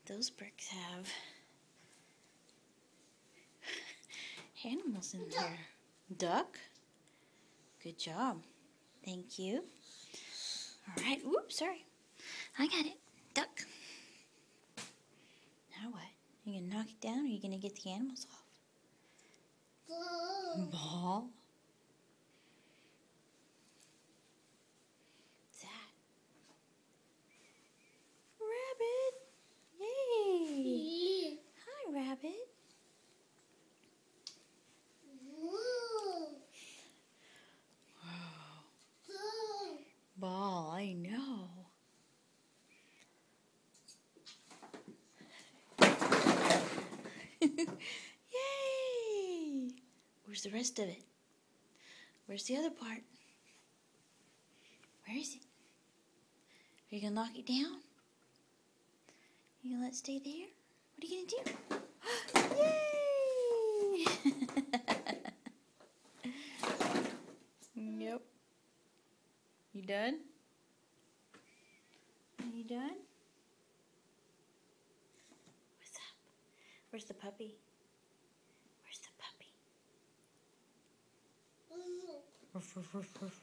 Those bricks have animals in there. Duck? Good job. Thank you. All right. Oops, sorry. I got it. Duck. Now what? You gonna knock it down or are you gonna get the animals off? Ball. What's that? Rabbit. Yay. Hi, Rabbit. Ball, I know. Yay! Where's the rest of it? Where's the other part? Where is it? Are you gonna knock it down? You gonna let it stay there? What are you gonna do? Yay! Yep. You done? Are you done? What's up? Where's the puppy? Where's the puppy? Ruff, ruff, ruff, ruff.